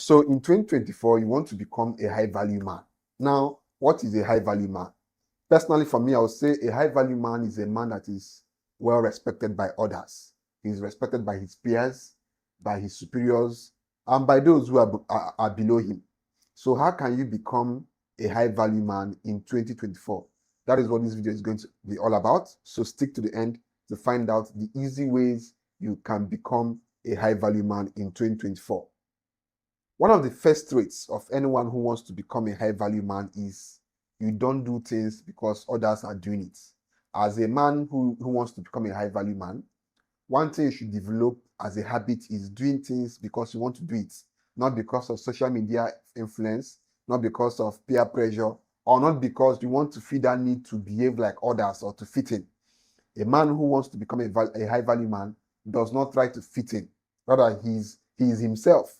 So in 2024, you want to become a high value man. Now, what is a high value man? Personally, for me, I would say a high value man is a man that is well respected by others. He's respected by his peers, by his superiors, and by those who are below him. So how can you become a high value man in 2024? That is what this video is going to be all about. So stick to the end to find out the easy ways you can become a high value man in 2024. One of the first traits of anyone who wants to become a high value man is you don't do things because others are doing it. As a man who wants to become a high value man, one thing you should develop as a habit is doing things because you want to do it, not because of social media influence, not because of peer pressure, or not because you want to feel that need to behave like others or to fit in. A man who wants to become a high value man does not try to fit in. Rather, he is himself.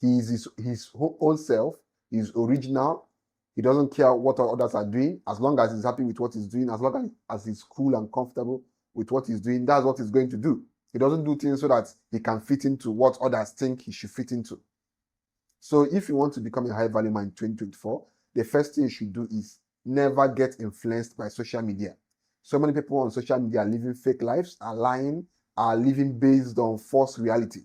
He is his own self. He's original. He doesn't care what others are doing. As long as he's happy with what he's doing, as long as he's cool and comfortable with what he's doing, that's what he's going to do. He doesn't do things so that he can fit into what others think he should fit into. So if you want to become a high value man in 2024, the first thing you should do is never get influenced by social media. So many people on social media are living fake lives, are lying, are living based on false reality.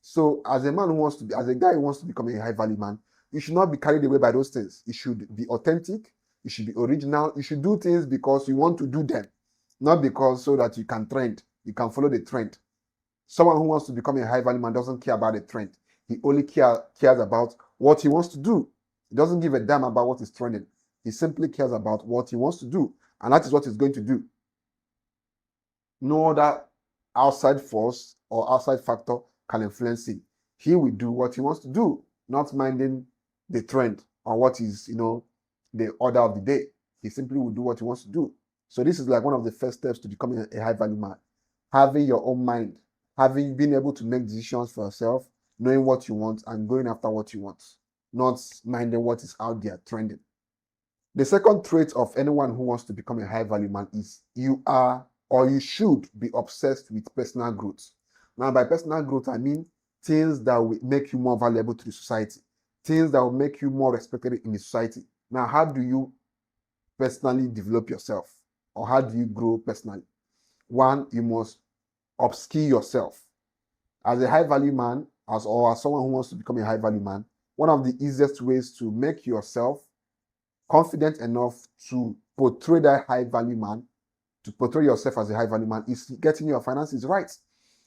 So as a man who wants to be, as a guy who wants to become a high value man, you should not be carried away by those things. You should be authentic. You should be original. You should do things because you want to do them, not because so that you can trend. You can follow the trend. Someone who wants to become a high value man doesn't care about the trend. He only cares about what he wants to do. He doesn't give a damn about what is trending. He simply cares about what he wants to do, and that is what he's going to do. No other outside force or outside factor can influence him. He will do what he wants to do, not minding the trend or what is, the order of the day. He simply will do what he wants to do. So this is like one of the first steps to becoming a high value man. Having your own mind, being able to make decisions for yourself, knowing what you want and going after what you want, not minding what is out there trending. The second trait of anyone who wants to become a high value man is you are or you should be obsessed with personal growth. Now, by personal growth, I mean things that will make you more valuable to the society, things that will make you more respected in the society. Now, how do you personally develop yourself, or how do you grow personally? One, you must upskill yourself. As a high value man, as someone who wants to become a high value man, one of the easiest ways to make yourself confident enough to portray that high value man, to portray yourself as a high value man, is getting your finances right.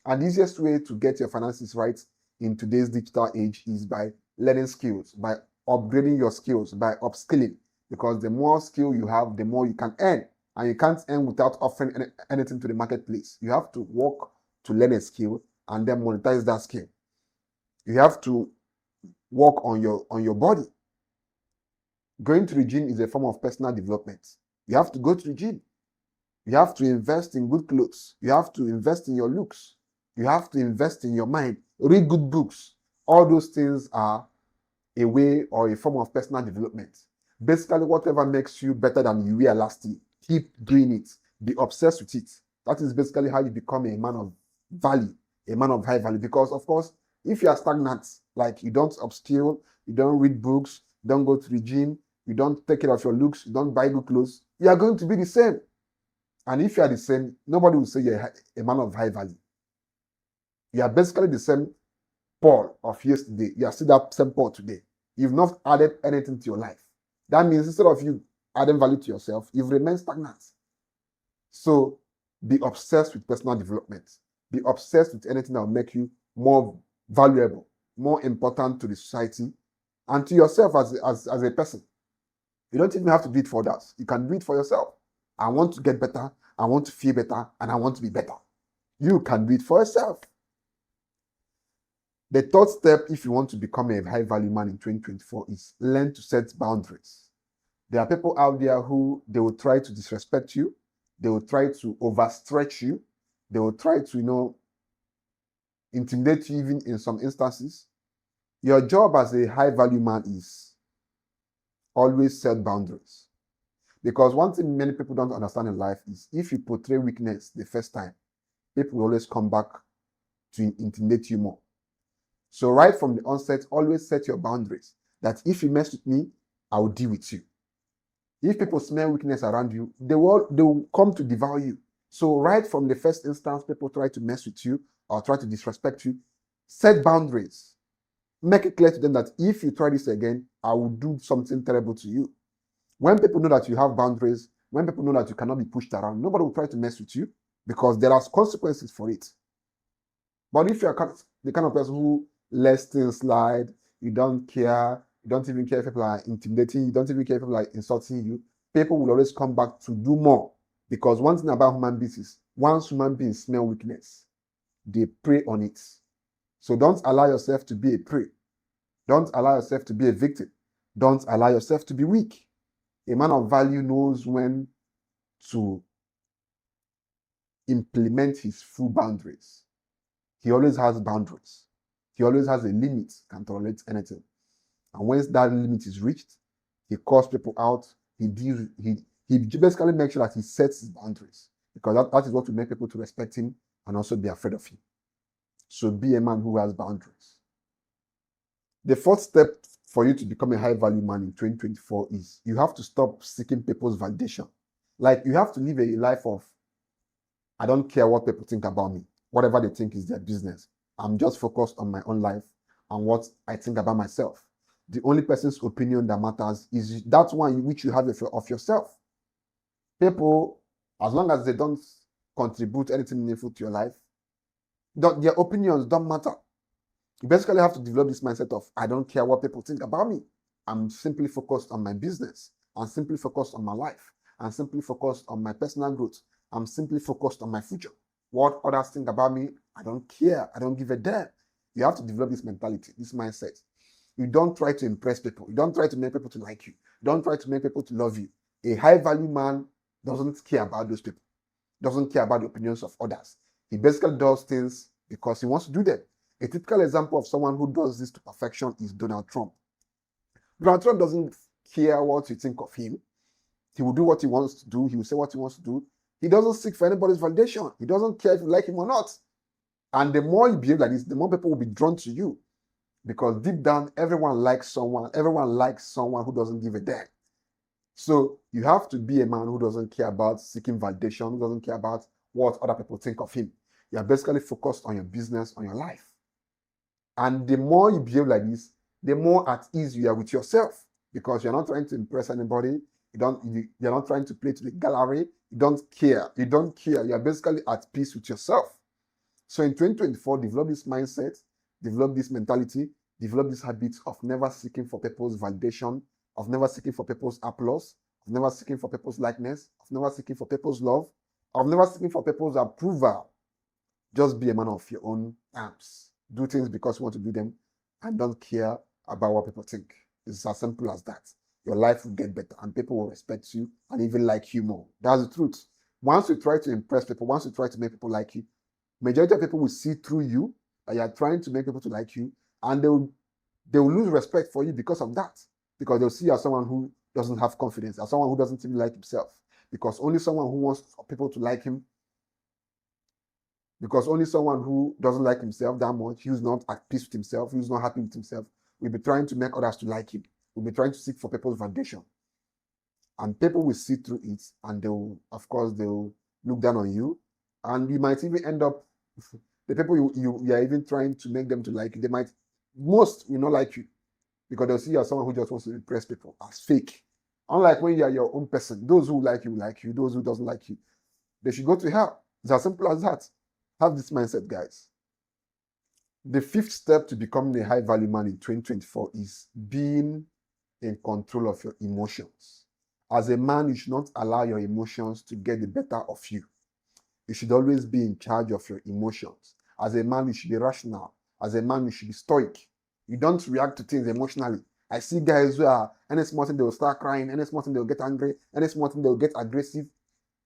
And the easiest way to get your finances right in today's digital age is by learning skills, by upgrading your skills, by upskilling. Because the more skill you have, the more you can earn. And you can't earn without offering anything to the marketplace. You have to work to learn a skill and then monetize that skill. You have to work on your body. Going to the gym is a form of personal development. You have to go to the gym. You have to invest in good clothes. You have to invest in your looks. You have to invest in your mind. Read good books. All those things are a way or a form of personal development. Basically, whatever makes you better than you were last year, keep doing it. Be obsessed with it. That is basically how you become a man of value, a man of high value. Because, of course, if you are stagnant, like you don't upskill, you don't read books, you don't go to the gym, you don't take care of your looks, you don't buy good clothes, you are going to be the same. And if you are the same, nobody will say you're a man of high value. You are basically the same Paul of yesterday. You are still that same Paul today. You've not added anything to your life. That means instead of you adding value to yourself, you've remained stagnant. So be obsessed with personal development. Be obsessed with anything that will make you more valuable, more important to the society and to yourself as a person. You don't even have to do it for others. You can do it for yourself. I want to get better, I want to feel better, and I want to be better. You can do it for yourself. The third step, if you want to become a high value man in 2024, is learn to set boundaries. There are people out there who they will try to disrespect you. They will try to overstretch you. They will try to, intimidate you even in some instances. Your job as a high value man is always set boundaries. Because one thing many people don't understand in life is if you portray weakness the first time, people will always come back to intimidate you more. So right from the onset, always set your boundaries. That if you mess with me, I will deal with you. If people smell weakness around you, they will come to devour you. So right from the first instance, people try to mess with you or try to disrespect you, set boundaries. Make it clear to them that if you try this again, I will do something terrible to you. When people know that you have boundaries, when people know that you cannot be pushed around, nobody will try to mess with you because there are consequences for it. But if you're the kind of person who lets things slide, you don't care, you don't even care if people are intimidating, you don't even care if people are insulting you, people will always come back to do more. Because one thing about human beings is once human beings smell weakness, they prey on it. So don't allow yourself to be a prey. Don't allow yourself to be a victim. Don't allow yourself to be weak. A man of value knows when to implement his full boundaries. He always has boundaries. He always has a limit, can tolerate anything. And once that limit is reached, he calls people out. He basically makes sure that he sets his boundaries, because that is what will make people to respect him and also be afraid of him. So be a man who has boundaries. The fourth step for you to become a high value man in 2024 is you have to stop seeking people's validation. Like, you have to live a life of, I don't care what people think about me. Whatever they think is their business. I'm just focused on my own life and what I think about myself. The only person's opinion that matters is that one which you have of yourself. People, as long as they don't contribute anything meaningful to your life, their opinions don't matter. You basically have to develop this mindset of, I don't care what people think about me. I'm simply focused on my business. I'm simply focused on my life. I'm simply focused on my personal growth. I'm simply focused on my future. What others think about me, I don't care. I don't give a damn. You have to develop this mentality, this mindset. You don't try to impress people. You don't try to make people to like you. You don't try to make people to love you. A high-value man doesn't care about those people. Doesn't care about the opinions of others. He basically does things because he wants to do them. A typical example of someone who does this to perfection is Donald Trump. Donald Trump doesn't care what you think of him. He will do what he wants to do. He will say what he wants to do. He doesn't seek for anybody's validation. He doesn't care if you like him or not. And the more you behave like this, the more people will be drawn to you. Because deep down, everyone likes someone. Everyone likes someone who doesn't give a damn. So you have to be a man who doesn't care about seeking validation, who doesn't care about what other people think of him. You are basically focused on your business, on your life. And the more you behave like this, the more at ease you are with yourself, because you're not trying to impress anybody. You're not trying to play to the gallery. You don't care. You don't care. You're basically at peace with yourself. So in 2024, develop this mindset, develop this mentality, develop this habit of never seeking for people's validation, of never seeking for people's applause, of never seeking for people's likeness, of never seeking for people's love, of never seeking for people's approval. Just be a man of your own terms. Do things because you want to do them and don't care about what people think. It's as simple as that. Your life will get better and people will respect you and even like you more. That's the truth. Once you try to impress people, once you try to make people like you, majority of people will see through you that you are trying to make people to like you, and they will lose respect for you because of that. Because they'll see you as someone who doesn't have confidence, as someone who doesn't even like himself. Because only someone who wants people to like him, because only someone who doesn't like himself that much, who's not at peace with himself, who's not happy with himself, will be trying to make others to like him. Will be trying to seek for people's validation. And people will see through it, and they'll look down on you. And you might even end up, the people you are even trying to make them to like you, most will not like you. Because they'll see you as someone who just wants to impress people, as fake. Unlike when you are your own person, those who like you, those who doesn't like you, they should go to hell. It's as simple as that. Have this mindset, guys. The fifth step to becoming a high-value man in 2024 is being in control of your emotions. As a man, you should not allow your emotions to get the better of you. You should always be in charge of your emotions. As a man, you should be rational. As a man, you should be stoic. You don't react to things emotionally. I see guys who are, any small thing they will start crying, any small thing they will get angry, any small thing they will get aggressive.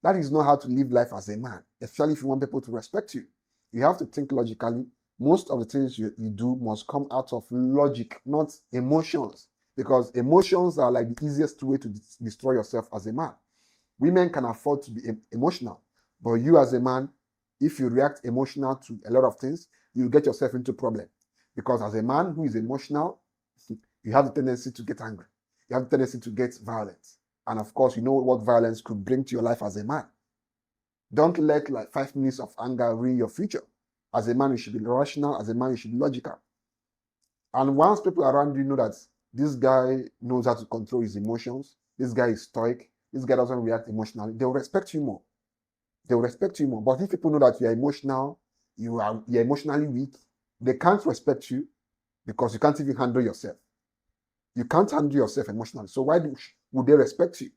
That is not how to live life as a man, especially if you want people to respect you. You have to think logically. Most of the things you do must come out of logic, not emotions. Because emotions are like the easiest way to destroy yourself as a man. Women can afford to be emotional. But you as a man, if you react emotional to a lot of things, you get yourself into problem. Because as a man who is emotional, you have the tendency to get angry. You have the tendency to get violent. And of course, you know what violence could bring to your life as a man. Don't let like 5 minutes of anger ruin your future. As a man, you should be rational. As a man, you should be logical. And once people around you know that this guy knows how to control his emotions, this guy is stoic, this guy doesn't react emotionally, they'll respect you more. They'll respect you more. But if people know that you're emotional, you're emotionally weak, they can't respect you because you can't even handle yourself. You can't handle yourself emotionally. So why would they respect you?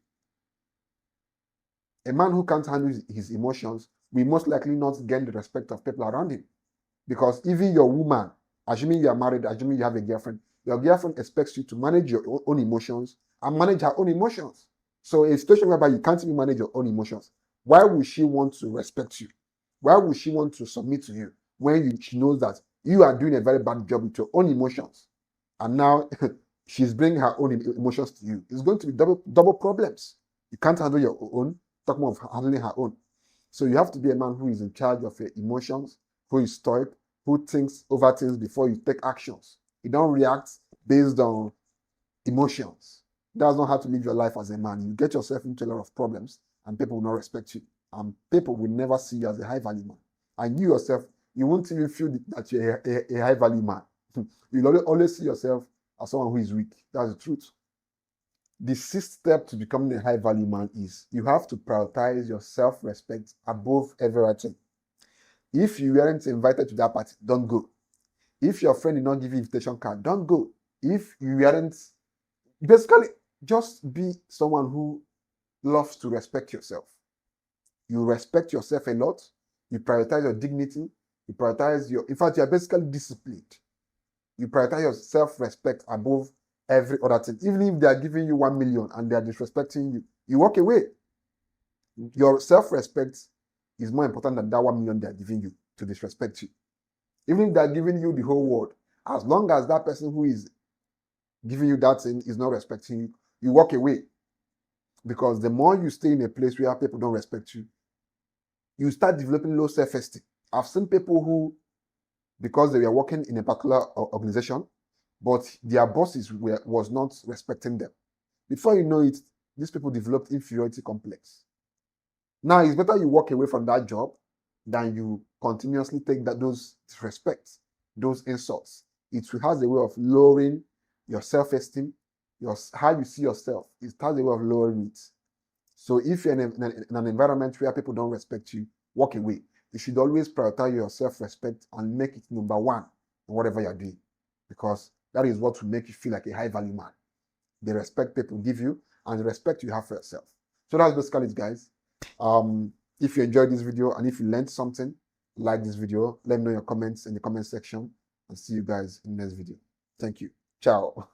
A man who can't handle his emotions will most likely not gain the respect of people around him. Because even your woman, assuming you are married, assuming you have a girlfriend, your girlfriend expects you to manage your own emotions and manage her own emotions. So a situation whereby you can't even manage your own emotions, why would she want to respect you? Why would she want to submit to you when she knows that you are doing a very bad job with your own emotions? And now she's bringing her own emotions to you. It's going to be double problems. You can't handle your own, talking of handling her own. So you have to be a man who is in charge of your emotions, who is stoic, who thinks over things before you take actions. You don't react based on emotions. That's not how to live your life as a man. You get yourself into a lot of problems and people will not respect you. And people will never see you as a high value man. And you yourself, you won't even feel that you're a high value man. You'll always see yourself as someone who is weak. That's the truth. The sixth step to becoming a high value man is you have to prioritize your self-respect above everything. If you weren't invited to that party, don't go. If your friend did not give you invitation card, don't go. If you weren't, basically, just be someone who loves to respect yourself. You respect yourself a lot. You prioritize your dignity. You prioritize in fact, you are basically disciplined. You prioritize your self-respect above every other thing. Even if they are giving you 1 million and they are disrespecting you, you walk away. Your self-respect is more important than that 1 million they are giving you to disrespect you. Even if they are giving you the whole world, as long as that person who is giving you that thing is not respecting you, you walk away. Because the more you stay in a place where people don't respect you, you start developing low self-esteem. I've seen people who, because they were working in a particular organization, but their bosses was not respecting them. Before you know it, these people developed inferiority complex. Now, it's better you walk away from that job than you continuously take those disrespects, those insults. It has a way of lowering your self-esteem, how you see yourself. It has a way of lowering it. So if you're in an environment where people don't respect you, walk away. You should always prioritize your self-respect and make it number one in whatever you're doing. Because that is what will make you feel like a high-value man. The respect people give you and the respect you have for yourself. So that's basically it, guys. If you enjoyed this video and if you learned something, like this video, let me know your comments in the comment section and see you guys in the next video. Thank you. Ciao.